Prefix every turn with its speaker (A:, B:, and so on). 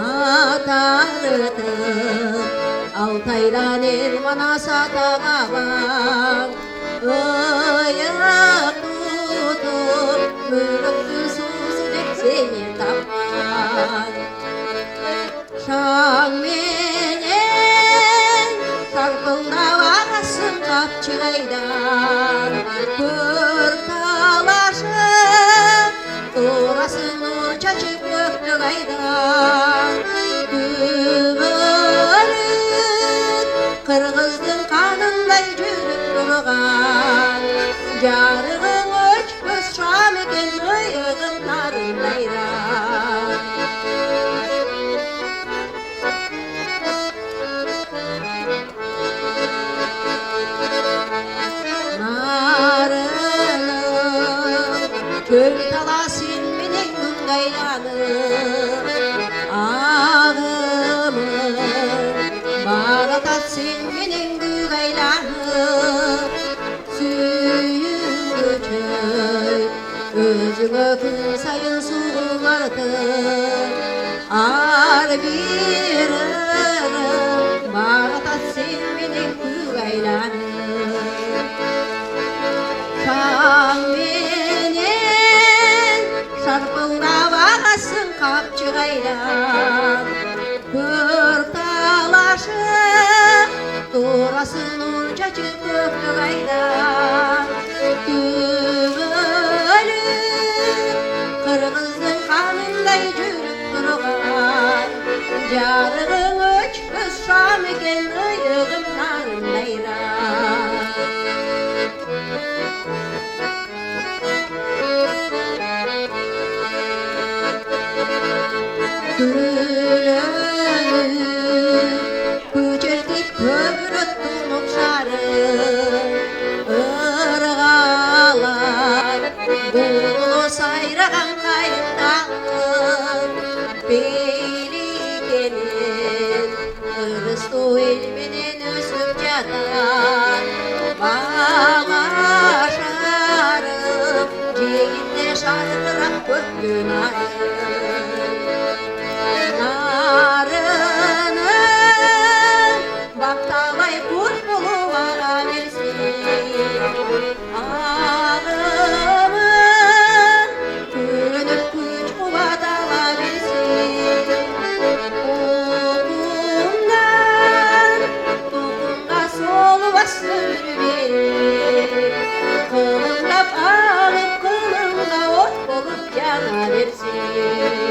A: атарытып Алтайдан ел манас атағабан ыйық тұтып мүліктің сусу деп сені тапқан шаңменен шарпылдап ағасын қапчығайдан көр талашып турасын нұр чачып көктік айдан күбіріп қырғыздың қанындай жүріп тұрған жарығың өшпес шам екен иығың нарындайдан көл таласын менен күн айланып ағымын бағатат сен менен күн айланып сүйгічөй өзіңе күн сайын суғым артып ар бирім бағатат сен менен күн айланып шарпылдап ағасын қапчығайдан көр талашып турасын ұн чачып көктік айдан төгіліп қырғыздың қанындай жүріп тұрған жарығың өшпес шам екен иығым нарындайдан көчертіп көбіреттің мұқшарын ырғалар бұлы сайраған қайықтағын бейликенен ырысты елменен өсіп жатар баға шарып жегінде шатырап көктен айыр нарының бақталай көз болып аға берсең ағымын көніп күш қуат ала берсең тоқымнан тоқымға сол басты жүрмей қылыңдап алып қылыңға от болып жана берсең